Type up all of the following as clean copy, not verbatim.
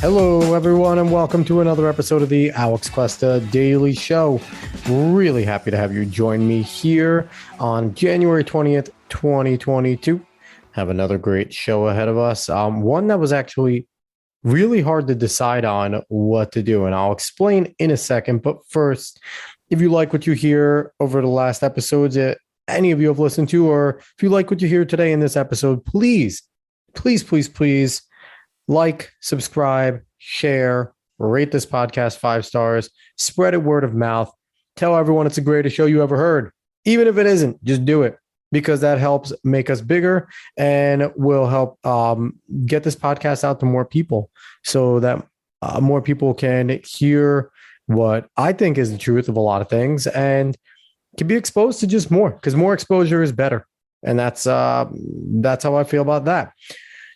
Hello, everyone, and welcome to another episode of the Alex Cuesta Daily Show. Really happy to have you join me here on January 20th, 2022. Have another great show ahead of us. One that was actually really hard to decide on what to do, and I'll explain in a second. But first, if you like what you hear over the last episodes that any of you have listened to, or if you like what you hear today in this episode, please like, subscribe, share, rate this podcast 5 stars, spread it word of mouth. Tell everyone it's the greatest show you ever heard. Even if it isn't, just do it, because that helps make us bigger and will help get this podcast out to more people so that more people can hear what I think is the truth of a lot of things and can be exposed to just more, because more exposure is better. And that's how I feel about that.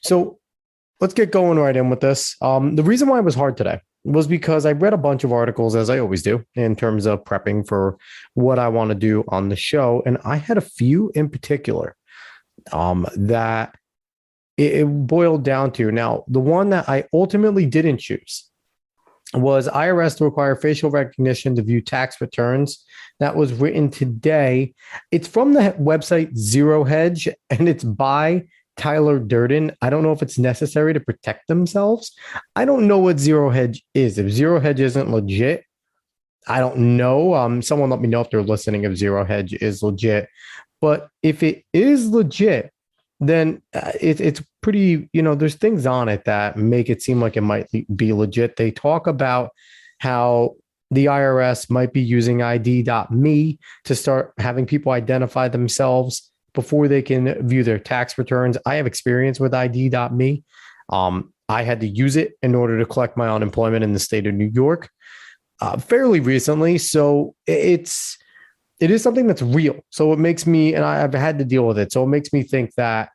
So let's get going right in with this. The reason why it was hard today was because I read a bunch of articles, as I always do, in terms of prepping for what I want to do on the show. And I had a few in particular that it boiled down to. Now, the one that I ultimately didn't choose was IRS to require facial recognition to view tax returns. That was written today. It's from the website Zero Hedge, and it's by Tyler Durden. I don't know if it's necessary to protect themselves. I don't know what Zero Hedge is. If Zero Hedge isn't legit, I don't know. Someone let me know if they're listening if Zero Hedge is legit. But if it is legit, then it's pretty, there's things on it that make it seem like it might be legit. They talk about how the IRS might be using ID.me to start having people identify themselves before they can view their tax returns. I have experience with ID.me. I had to use it in order to collect my unemployment in the state of New York fairly recently. So it is something that's real. So it makes me, and I've had to deal with it. So it makes me think that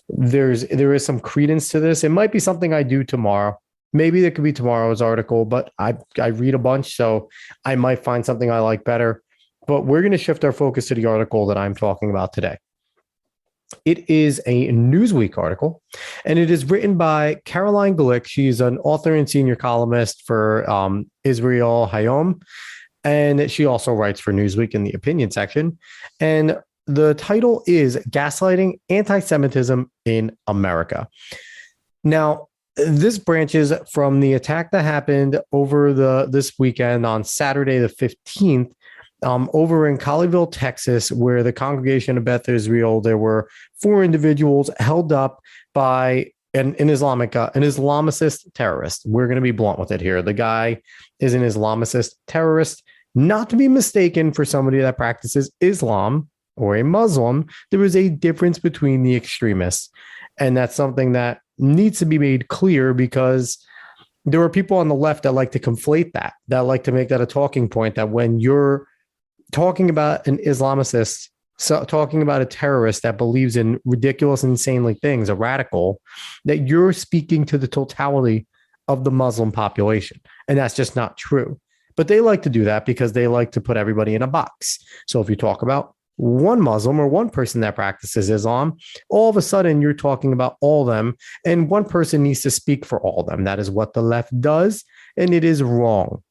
there is some credence to this. It might be something I do tomorrow. Maybe it could be tomorrow's article, but I read a bunch, so I might find something I like better. But we're going to shift our focus to the article that I'm talking about today. It is a Newsweek article, and it is written by Caroline Glick. She's an author and senior columnist for Israel Hayom, and she also writes for Newsweek in the opinion section. And the title is Gaslighting, Anti-Semitism in America. Now, this branches from the attack that happened over this weekend on Saturday the 15th, over in Colleyville, Texas, where the Congregation of Beth Israel, there were 4 individuals held up by an Islamicist terrorist. We're going to be blunt with it here. The guy is an Islamicist terrorist, not to be mistaken for somebody that practices Islam or a Muslim. There is a difference between the extremists, and that's something that needs to be made clear, because there are people on the left that like to conflate that like to make that a talking point, that when you're talking about an Islamicist, so talking about a terrorist that believes in ridiculous, insanely things, a radical, that you're speaking to the totality of the Muslim population. And that's just not true. But they like to do that because they like to put everybody in a box. So if you talk about one Muslim or one person that practices Islam, all of a sudden you're talking about all of them, and one person needs to speak for all of them. That is what the left does, and it is wrong.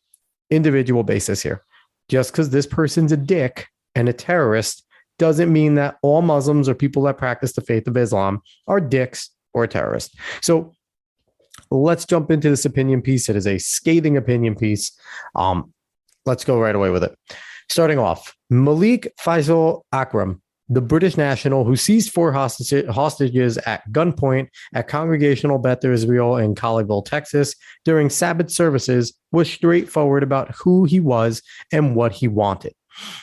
Individual basis here. Just because this person's a dick and a terrorist doesn't mean that all Muslims or people that practice the faith of Islam are dicks or terrorists. So let's jump into this opinion piece. It is a scathing opinion piece. Let's go right away with it. Starting off, Malik Faisal Akram, the British national who seized 4 hostages at gunpoint at Congregation Beth Israel in Colleyville, Texas, during Sabbath services, was straightforward about who he was and what he wanted.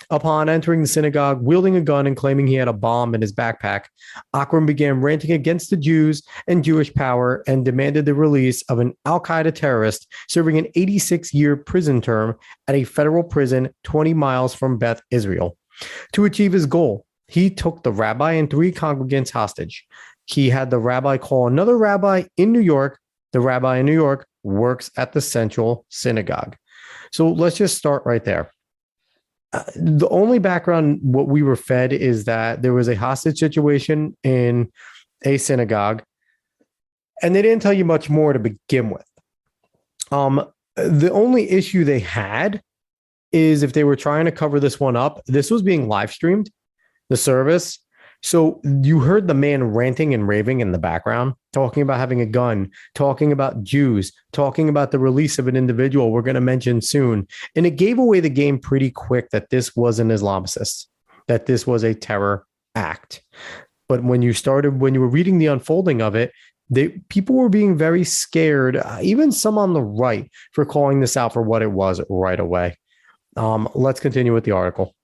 Upon entering the synagogue, wielding a gun and claiming he had a bomb in his backpack, Akram began ranting against the Jews and Jewish power and demanded the release of an al-Qaeda terrorist serving an 86-year prison term at a federal prison 20 miles from Beth Israel. To achieve his goal, he took the rabbi and 3 congregants hostage. He had the rabbi call another rabbi in New York. The rabbi in New York works at the Central Synagogue. So let's just start right there. The only background what we were fed is that there was a hostage situation in a synagogue, and they didn't tell you much more to begin with. The only issue they had is if they were trying to cover this one up, this was being live streamed, the service. So you heard the man ranting and raving in the background, talking about having a gun, talking about Jews, talking about the release of an individual we're going to mention soon. And it gave away the game pretty quick that this was an Islamicist, that this was a terror act. But when you were reading the unfolding of it, people were being very scared, even some on the right, for calling this out for what it was right away. Let's continue with the article.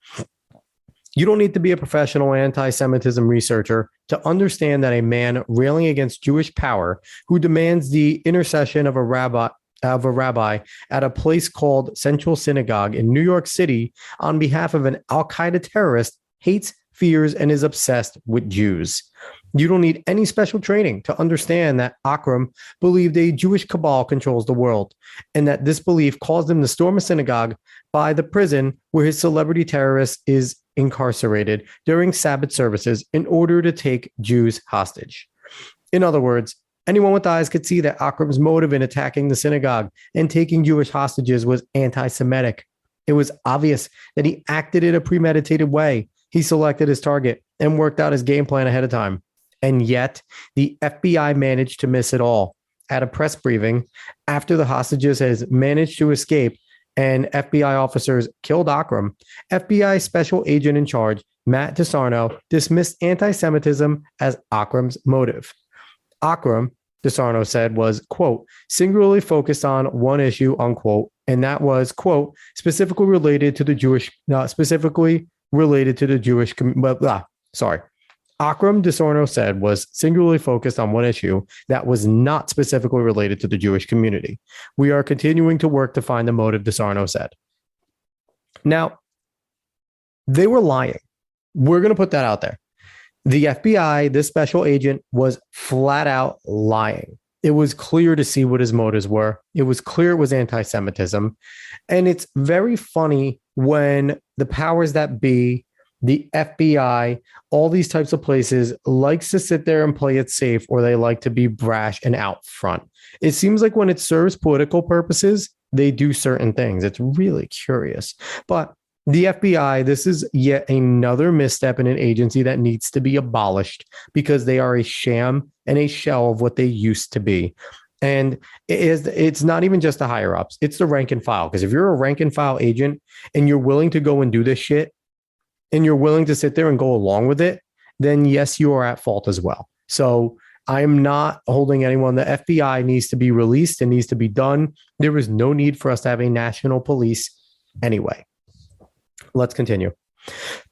You don't need to be a professional anti-Semitism researcher to understand that a man railing against Jewish power who demands the intercession of a rabbi at a place called Central Synagogue in New York City on behalf of an Al-Qaeda terrorist hates, fears, and is obsessed with Jews. You don't need any special training to understand that Akram believed a Jewish cabal controls the world, and that this belief caused him to storm a synagogue by the prison where his celebrity terrorist is incarcerated during Sabbath services in order to take Jews hostage. In other words, anyone with eyes could see that Akram's motive in attacking the synagogue and taking Jewish hostages was anti-Semitic. It was obvious that he acted in a premeditated way. He selected his target and worked out his game plan ahead of time. And yet, the FBI managed to miss it all. At a press briefing, after the hostages has managed to escape and FBI officers killed Akram, FBI special agent in charge, Matt DeSarno, dismissed anti-Semitism as Akram's motive. Akram, DeSarno said, was, quote, singularly focused on one issue, unquote, and that was, quote, specifically related to the Jewish Akram, DeSarno said, was singularly focused on one issue that was not specifically related to the Jewish community. We are continuing to work to find the motive, DeSarno said. Now, they were lying. We're going to put that out there. The FBI, this special agent, was flat out lying. It was clear to see what his motives were. It was clear it was anti-Semitism. And it's very funny when the powers that be, the FBI, all these types of places likes to sit there and play it safe, or they like to be brash and out front. It seems like when it serves political purposes, they do certain things. It's really curious. But the FBI, this is yet another misstep in an agency that needs to be abolished because they are a sham and a shell of what they used to be. And it's not even just the higher ups, it's the rank and file. Because if you're a rank and file agent and you're willing to go and do this shit, and you're willing to sit there and go along with it, then yes, you are at fault as well. So I'm not holding anyone. The FBI needs to be released and needs to be done. There is no need for us to have a national police anyway. Let's continue.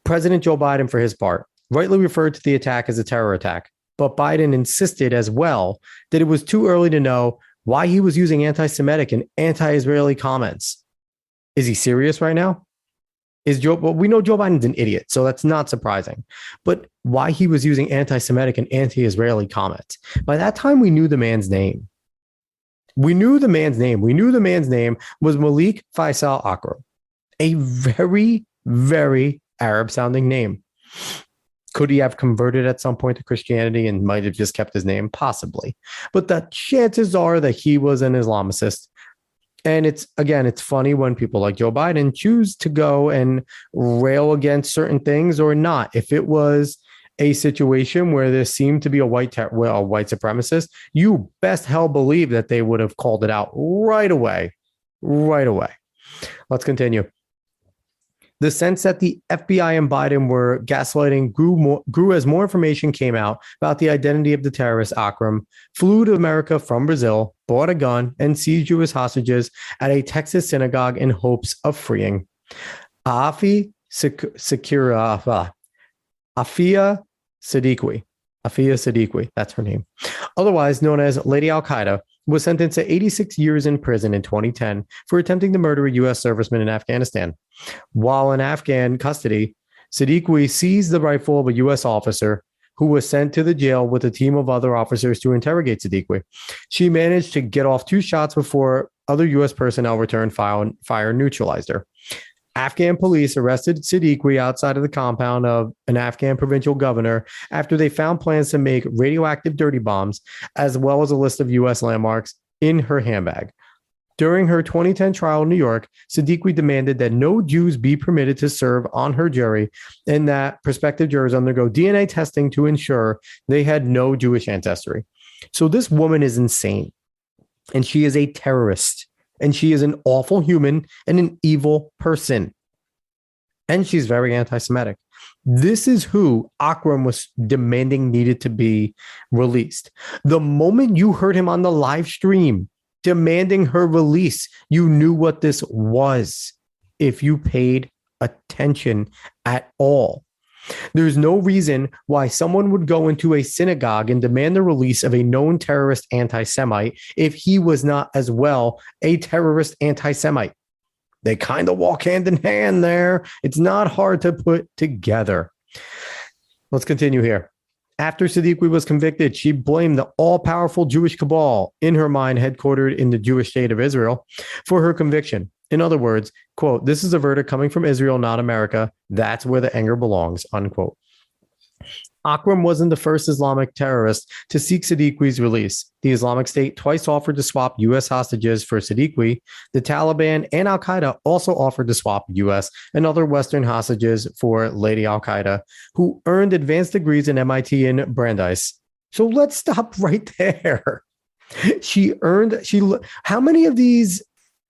President Joe Biden, for his part, rightly referred to the attack as a terror attack, but Biden insisted as well that it was too early to know why he was using anti-Semitic and anti-Israeli comments. Is he serious right now? Well, we know Joe Biden's an idiot, so that's not surprising. But why he was using anti-Semitic and anti-Israeli comments? By that time, we knew the man's name. We knew the man's name was Malik Faisal Akram, a very, very Arab-sounding name. Could he have converted at some point to Christianity and might have just kept his name? Possibly. But the chances are that he was an Islamicist. And it's funny when people like Joe Biden choose to go and rail against certain things or not. If it was a situation where there seemed to be a white supremacist, you best hell believe that they would have called it out right away. Let's continue. The sense that the FBI and Biden were gaslighting grew as more information came out about the identity of the terrorist. Akram flew to America from Brazil, bought a gun, and seized Jewish hostages at a Texas synagogue in hopes of freeing Afia Siddiqui, that's her name, otherwise known as Lady Al-Qaeda, was sentenced to 86 years in prison in 2010 for attempting to murder a U.S. serviceman in Afghanistan. While in Afghan custody, Siddiqui seized the rifle of a U.S. officer who was sent to the jail with a team of other officers to interrogate Siddiqui. She managed to get off 2 shots before other U.S. personnel returned fire and neutralized her. Afghan police arrested Siddiqui outside of the compound of an Afghan provincial governor after they found plans to make radioactive dirty bombs, as well as a list of U.S. landmarks in her handbag. During her 2010 trial in New York, Siddiqui demanded that no Jews be permitted to serve on her jury and that prospective jurors undergo DNA testing to ensure they had no Jewish ancestry. So this woman is insane, and she is a terrorist, and she is an awful human and an evil person, and she's very anti-Semitic. This is who Akram was demanding needed to be released. The moment you heard him on the live stream demanding her release, you knew what this was if you paid attention at all. There's no reason why someone would go into a synagogue and demand the release of a known terrorist anti-Semite if he was not as well a terrorist anti-Semite. They kind of walk hand in hand there. It's not hard to put together. Let's continue here. After Siddiqui was convicted, she blamed the all-powerful Jewish cabal, in her mind headquartered in the Jewish state of Israel, for her conviction. In other words, quote, "This is a verdict coming from Israel, not America. That's where the anger belongs," unquote. Akram wasn't the first Islamic terrorist to seek Siddiqui's release. The Islamic State twice offered to swap U.S. hostages for Siddiqui. The Taliban and Al-Qaeda also offered to swap U.S. and other Western hostages for Lady Al-Qaeda, who earned advanced degrees in MIT and Brandeis. So let's stop right there. How many of these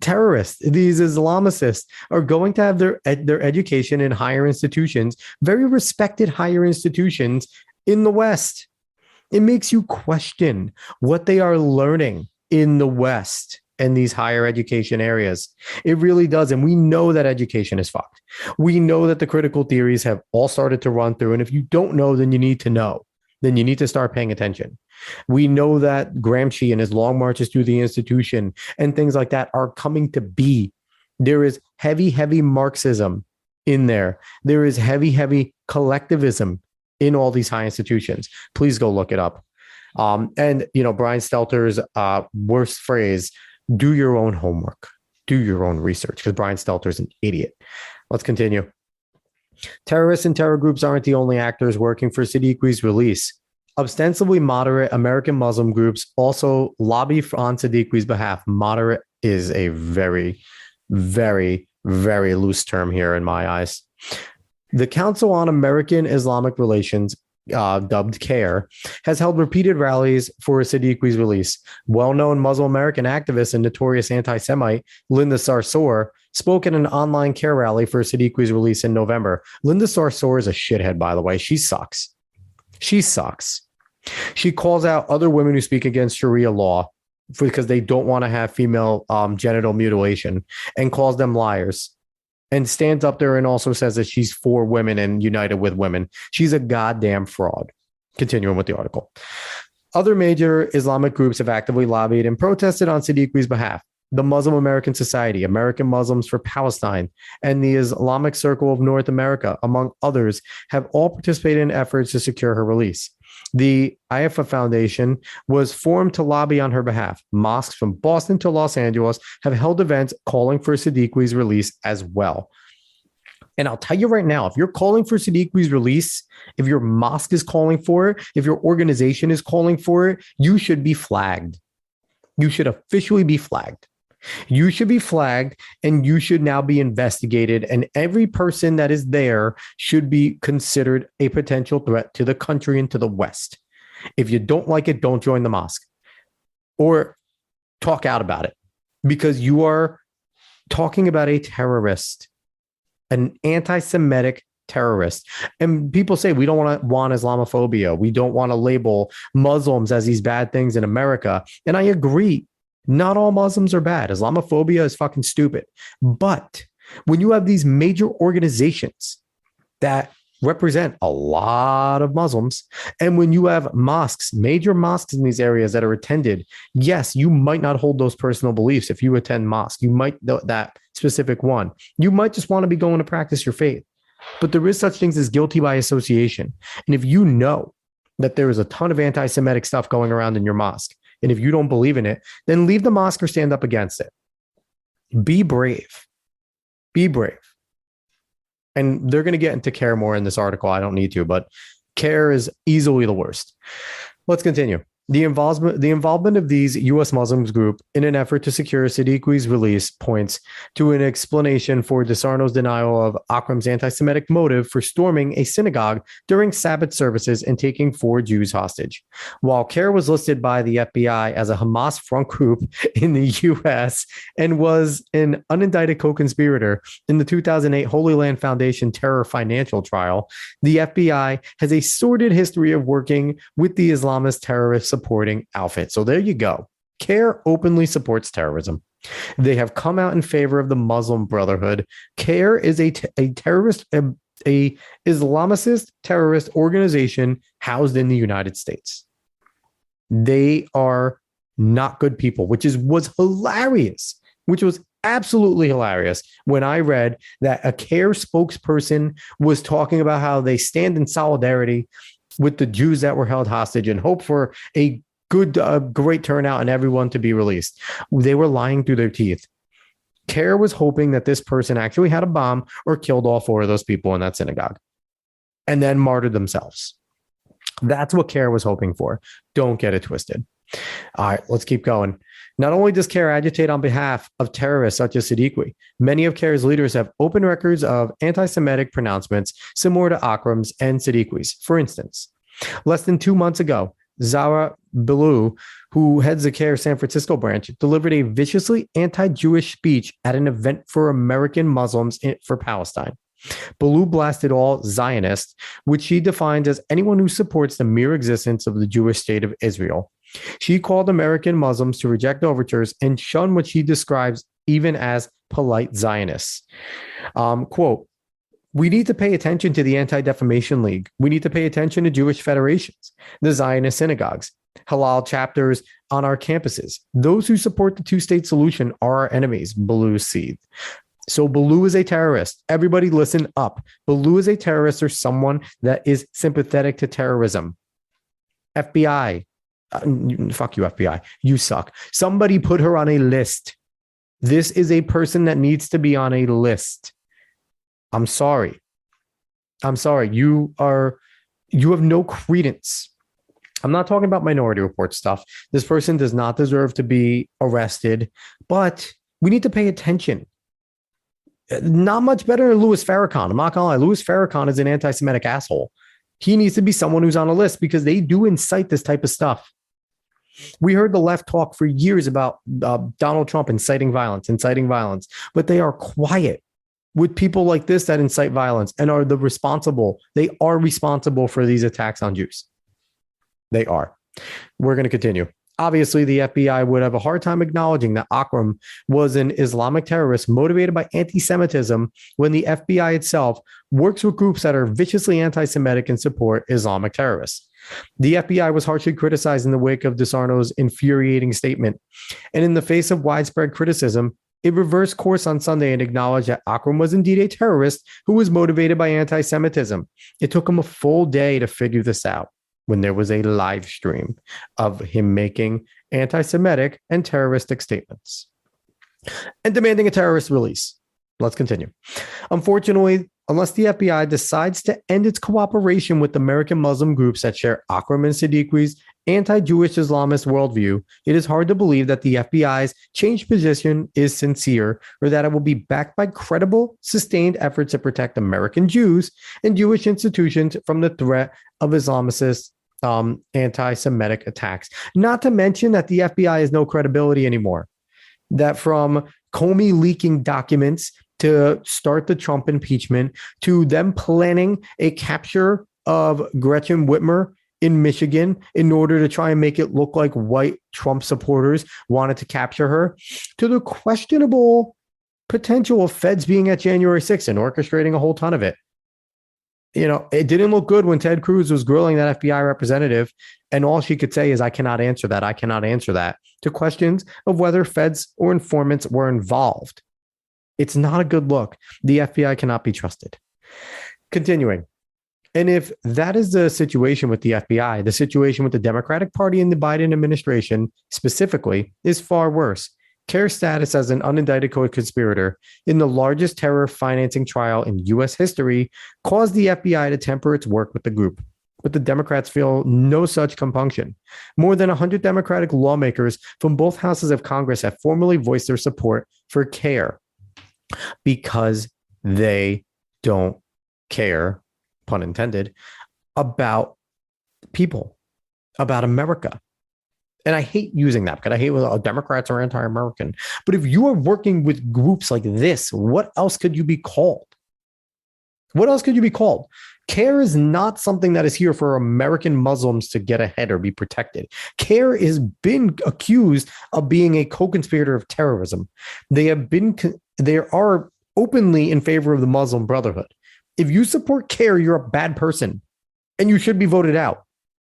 terrorists, these Islamicists, are going to have their education in higher institutions, very respected higher institutions in the West? It makes you question what they are learning in the West and these higher education areas. It really does. And we know that education is fucked. We know that the critical theories have all started to run through. And if you don't know, then you need to know. Then you need to start paying attention. We know that Gramsci and his long marches through the institution and things like that are coming to be. There is heavy, heavy Marxism in there. There is heavy, heavy collectivism in all these high institutions. Please go look it up. And, Brian Stelter's worst phrase, do your own homework, do your own research, because Brian Stelter's an idiot. Let's continue. Terrorists and terror groups aren't the only actors working for Siddiqui's release. Ostensibly moderate American Muslim groups also lobby on Siddiqui's behalf. Moderate is a very, very, very loose term here in my eyes. The Council on American Islamic Relations, dubbed CAIR, has held repeated rallies for Siddiqui's release. Well-known Muslim American activist and notorious anti-Semite Linda Sarsour spoke at an online CAIR rally for Siddiqui's release in November. Linda Sarsour is a shithead, by the way. She sucks. She sucks. She calls out other women who speak against Sharia law because they don't want to have female genital mutilation and calls them liars, and stands up there and also says that she's for women and united with women. She's a goddamn fraud. Continuing with the article. Other major Islamic groups have actively lobbied and protested on Siddiqui's behalf. The Muslim American Society, American Muslims for Palestine, and the Islamic Circle of North America, among others, have all participated in efforts to secure her release. The IFA Foundation was formed to lobby on her behalf. Mosques from Boston to Los Angeles have held events calling for Siddiqui's release as well. And I'll tell you right now, if you're calling for Siddiqui's release, if your mosque is calling for it, if your organization is calling for it, you should be flagged. You should officially be flagged. You should be flagged, and you should now be investigated. And every person that is there should be considered a potential threat to the country and to the West. If you don't like it, don't join the mosque or talk out about it, because you are talking about a terrorist, an anti-Semitic terrorist. And people say we don't want Islamophobia. We don't want to label Muslims as these bad things in America. And I agree. Not all Muslims are bad. Islamophobia is fucking stupid. But when you have these major organizations that represent a lot of Muslims, and when you have mosques, major mosques in these areas that are attended, yes, you might not hold those personal beliefs. If you attend mosque, you might, that specific one, you might just want to be going to practice your faith. But there is such things as guilty by association. And if you know that there is a ton of anti-Semitic stuff going around in your mosque, and if you don't believe in it, then leave the mosque or stand up against it. Be brave. Be brave. And they're going to get into CAIR more in this article. I don't need to, but CAIR is easily the worst. Let's continue. The involvement of these U.S. Muslims group in an effort to secure Siddiqui's release points to an explanation for DeSarno's denial of Akram's anti-Semitic motive for storming a synagogue during Sabbath services and taking 4 Jews hostage. While CARE was listed by the FBI as a Hamas front group in the U.S. and was an unindicted co-conspirator in the 2008 Holy Land Foundation terror financial trial, the FBI has a sordid history of working with the Islamist terrorist supporting outfit. So there you go. CARE openly supports terrorism. They have come out in favor of the Muslim Brotherhood. CARE is a Islamicist terrorist organization housed in the United States. They are not good people, which was hilarious, which was absolutely hilarious when I read that a CARE spokesperson was talking about how they stand in solidarity with the Jews that were held hostage and hope for a great turnout and everyone to be released. They were lying through their teeth. CARE was hoping that this person actually had a bomb or killed all 4 of those people in that synagogue and then martyred themselves. That's what CARE was hoping for. Don't get it twisted. All right, let's keep going. Not only does CARE agitate on behalf of terrorists such as Siddiqui, many of CARE's leaders have open records of anti-Semitic pronouncements similar to Akram's and Siddiqui's. For instance, less than 2 months ago, Zara Bilou, who heads the CARE San Francisco branch, delivered a viciously anti-Jewish speech at an event for American Muslims for Palestine. Bilou blasted all Zionists, which she defines as anyone who supports the mere existence of the Jewish state of Israel. She called American Muslims to reject overtures and shun what she describes even as polite Zionists. Quote, "We need to pay attention to the Anti-Defamation League. We need to pay attention to Jewish federations, the Zionist synagogues, halal chapters on our campuses. Those who support the two-state solution are our enemies," Bilou seethed. So Bilou is a terrorist. Everybody listen up. Bilou is a terrorist or someone that is sympathetic to terrorism. FBI. Fuck you, FBI. You suck. Somebody put her on a list. This is a person that needs to be on a list. I'm sorry. You have no credence. I'm not talking about Minority Report stuff. This person does not deserve to be arrested, but we need to pay attention. Not much better than Louis Farrakhan. I'm not gonna lie. Louis Farrakhan is an anti-Semitic asshole. He needs to be someone who's on a list because they do incite this type of stuff. We heard the left talk for years about Donald Trump inciting violence, but they are quiet with people like this that incite violence and are responsible for these attacks on Jews. They are. We're going to continue. Obviously, the FBI would have a hard time acknowledging that Akram was an Islamic terrorist motivated by anti-Semitism when the FBI itself works with groups that are viciously anti-Semitic and support Islamic terrorists. The FBI was harshly criticized in the wake of DeSarno's infuriating statement. And in the face of widespread criticism, it reversed course on Sunday and acknowledged that Akram was indeed a terrorist who was motivated by anti-Semitism. It took him a full day to figure this out when there was a live stream of him making anti-Semitic and terroristic statements and demanding a terrorist release. Let's continue. Unfortunately, unless the FBI decides to end its cooperation with American Muslim groups that share Akram and Siddiqui's anti-Jewish Islamist worldview, it is hard to believe that the FBI's changed position is sincere or that it will be backed by credible, sustained efforts to protect American Jews and Jewish institutions from the threat of Islamicist anti-Semitic attacks. Not to mention that the FBI has no credibility anymore. That from Comey leaking documents to start the Trump impeachment to them planning a capture of Gretchen Whitmer in Michigan in order to try and make it look like white Trump supporters wanted to capture her, to the questionable potential of feds being at January 6th and orchestrating a whole ton of it. You know, it didn't look good when Ted Cruz was grilling that FBI representative, and all she could say is, I cannot answer that, to questions of whether feds or informants were involved. It's not a good look. The FBI cannot be trusted. Continuing. And if that is the situation with the FBI, the situation with the Democratic Party and the Biden administration specifically is far worse. CARE's status as an unindicted co-conspirator in the largest terror financing trial in U.S. history caused the FBI to temper its work with the group. but the Democrats feel no such compunction. More than 100 Democratic lawmakers from both houses of Congress have formally voiced their support for CARE because they don't care, pun intended, about people, about America. And I hate using that because I hate when Democrats are anti-American. But if you are working with groups like this, what else could you be called? What else could you be called? CARE is not something that is here for American Muslims to get ahead or be protected. CARE has been accused of being a co-conspirator of terrorism. They are openly in favor of the Muslim Brotherhood. If you support CARE, you're a bad person and you should be voted out.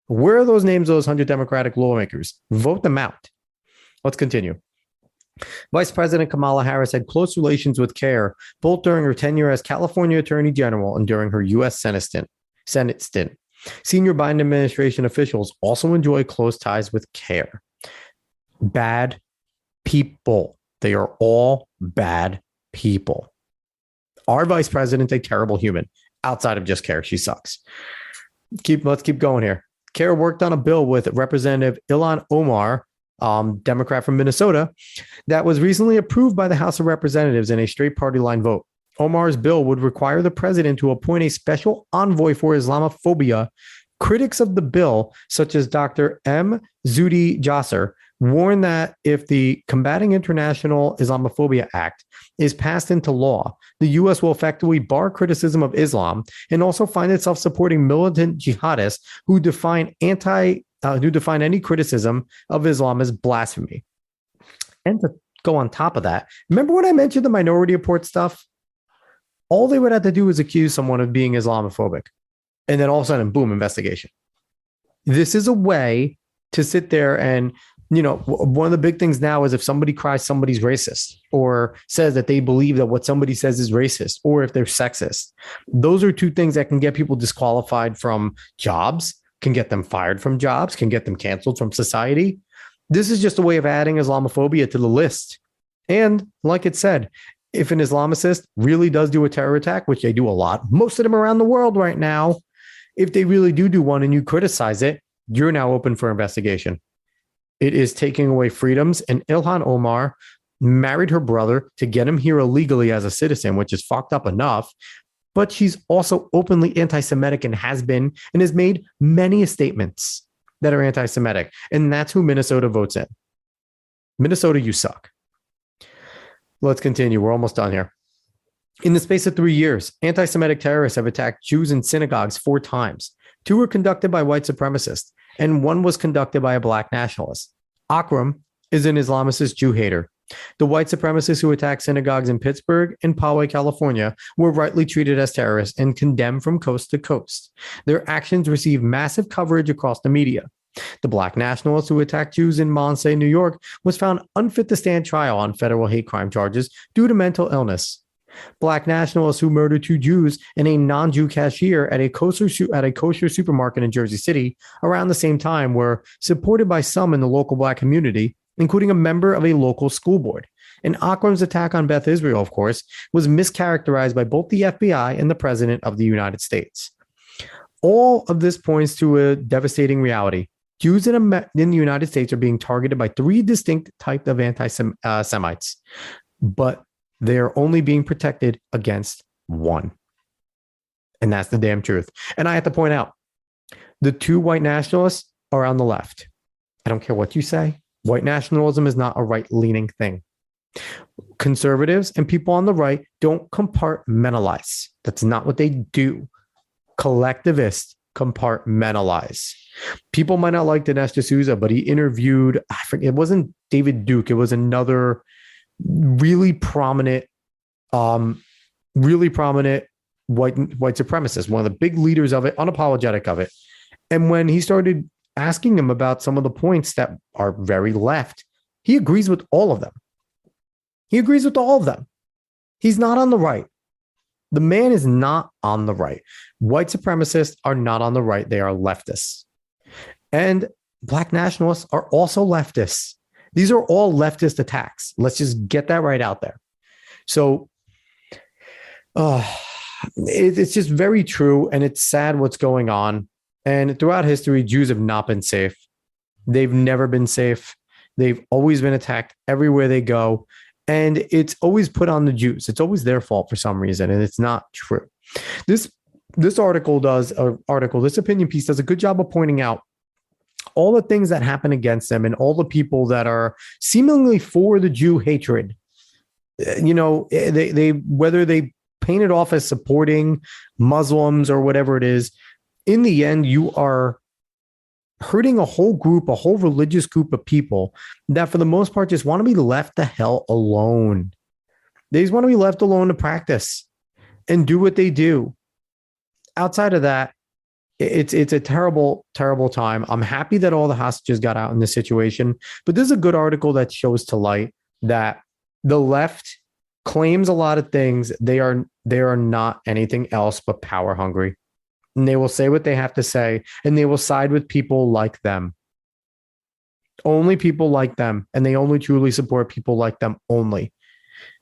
Where are those names of those 100 Democratic lawmakers? Vote them out. Let's continue. Vice President Kamala Harris had close relations with CARE, both during her tenure as California Attorney General and during her U.S. Senate stint. Senior Biden administration officials also enjoy close ties with CARE. Bad people. They are all bad people. Our vice president's a terrible human. Outside of just CARE, she sucks. Let's keep going here. CARE worked on a bill with Representative Ilhan Omar, Democrat from Minnesota, that was recently approved by the House of Representatives in a straight party line vote. Omar's bill would require the president to appoint a special envoy for Islamophobia. Critics of the bill, such as Dr. M. Zuhdi Jasser, warn that if the Combating International Islamophobia Act is passed into law, the U.S. will effectively bar criticism of Islam and also find itself supporting militant jihadists who define any criticism of Islam as blasphemy. And to go on top of that, remember when I mentioned the Minority Report stuff? All they would have to do is accuse someone of being Islamophobic. And then all of a sudden, boom, investigation. This is a way to sit there and, one of the big things now is if somebody cries somebody's racist or says that they believe that what somebody says is racist or if they're sexist. Those are two things that can get people disqualified from jobs, can get them fired from jobs, can get them canceled from society. This is just a way of adding Islamophobia to the list. And like it said, if an Islamicist really does do a terror attack, which they do a lot, most of them around the world right now, if they really do one and you criticize it, you're now open for investigation. It is taking away freedoms. And Ilhan Omar married her brother to get him here illegally as a citizen, which is fucked up enough. But she's also openly anti-Semitic and has made many statements that are anti-Semitic. And that's who Minnesota votes in. Minnesota, you suck. Let's continue. We're almost done here. In the space of 3 years, anti-Semitic terrorists have attacked Jews in synagogues 4 times. 2 were conducted by white supremacists, and 1 was conducted by a black nationalist. Akram is an Islamicist Jew hater. The white supremacists who attacked synagogues in Pittsburgh and Poway, California, were rightly treated as terrorists and condemned from coast to coast. Their actions received massive coverage across the media. The black nationalist who attacked Jews in Monsey, New York, was found unfit to stand trial on federal hate crime charges due to mental illness. Black nationalists who murdered 2 Jews and a non-Jew cashier at a kosher supermarket in Jersey City around the same time were supported by some in the local black community, including a member of a local school board. And Akram's attack on Beth Israel, of course, was mischaracterized by both the FBI and the President of the United States. All of this points to a devastating reality. Jews in the United States are being targeted by 3 distinct types of anti-Semites, but they are only being protected against 1. And that's the damn truth. And I have to point out, the 2 white nationalists are on the left. I don't care what you say. White nationalism is not a right-leaning thing. Conservatives and people on the right don't compartmentalize. That's not what they do. Collectivists compartmentalize. People might not like Dinesh D'Souza, but he interviewed, I forget, it wasn't David Duke. It was another really prominent white supremacist, one of the big leaders of it, unapologetic of it. And when he started asking him about some of the points that are very left, he agrees with all of them. He's not on the right. The man is not on the right. White supremacists are not on the right. They are leftists. And black nationalists are also leftists. These are all leftist attacks. Let's just get that right out there. So it's just very true. And it's sad what's going on. And throughout history, Jews have not been safe. They've never been safe. They've always been attacked everywhere they go. And it's always put on the Jews. It's always their fault for some reason. And it's not true. This opinion piece does a good job of pointing out all the things that happen against them and all the people that are seemingly for the Jew hatred. They whether they paint it off as supporting Muslims or whatever it is, in the end, you are hurting a whole religious group of people that for the most part just want to be left the hell alone. They just want to be left alone to practice and do what they do. Outside of that, it's a terrible, terrible time. I'm happy that all the hostages got out in this situation, but this is a good article that shows to light that the left claims a lot of things. They are not anything else but power hungry. And they will say what they have to say, and they will side with people like them. Only people like them, and they only truly support people like them only.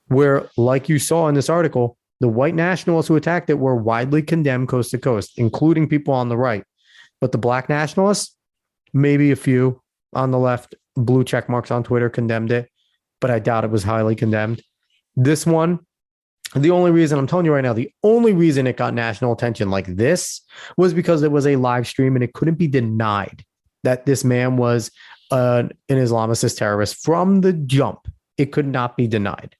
Where, like you saw in this article, the white nationalists who attacked it were widely condemned coast to coast, including people on the right. But the black nationalists, maybe a few on the left, blue check marks on Twitter condemned it, but I doubt it was highly condemned. This one, the only reason I'm telling you right now, the only reason it got national attention like this was because it was a live stream and it couldn't be denied that this man was an Islamicist terrorist from the jump. It could not be denied.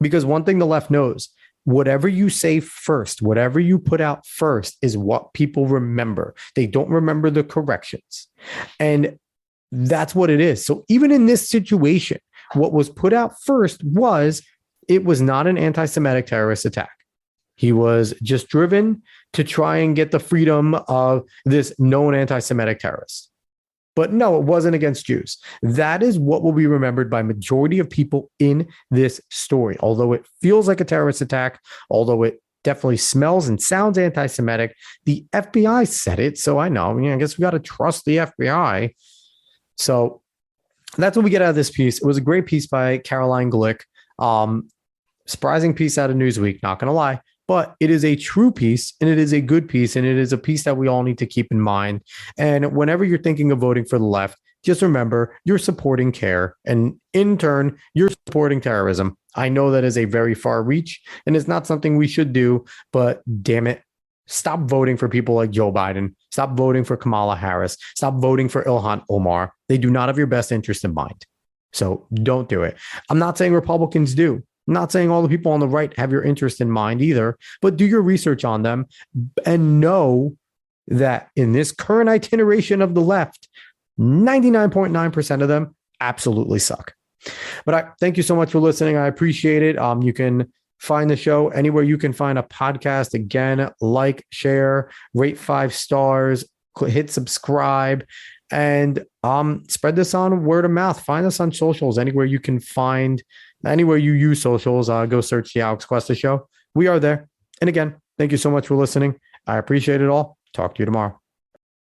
Because one thing the left knows, whatever you say first, whatever you put out first is what people remember. They don't remember the corrections. And that's what it is. So even in this situation, what was put out first was it was not an anti-Semitic terrorist attack. He was just driven to try and get the freedom of this known anti-Semitic terrorist. But no, it wasn't against Jews. That is what will be remembered by majority of people in this story. Although it feels like a terrorist attack, although it definitely smells and sounds anti-Semitic, the FBI said it. So I know, I guess we got to trust the FBI. So that's what we get out of this piece. It was a great piece by Caroline Glick. Surprising piece out of Newsweek, not going to lie, but it is a true piece and it is a good piece and it is a piece that we all need to keep in mind. And whenever you're thinking of voting for the left, just remember you're supporting CARE and in turn, you're supporting terrorism. I know that is a very far reach and it's not something we should do, but damn it, stop voting for people like Joe Biden. Stop voting for Kamala Harris. Stop voting for Ilhan Omar. They do not have your best interest in mind. So don't do it. I'm not saying Republicans do. I'm not saying all the people on the right have your interest in mind either, but do your research on them and know that in this current iteration of the left, 99.9% of them absolutely suck. But I thank you so much for listening. I appreciate it. You can find the show anywhere you can find a podcast. Again, like, share, rate 5 stars, hit subscribe, and spread this on word of mouth. Find us on socials, anywhere you can find. Anywhere you use socials, go search the Alex Cuesta Show. We are there. And again, thank you so much for listening. I appreciate it all. Talk to you tomorrow.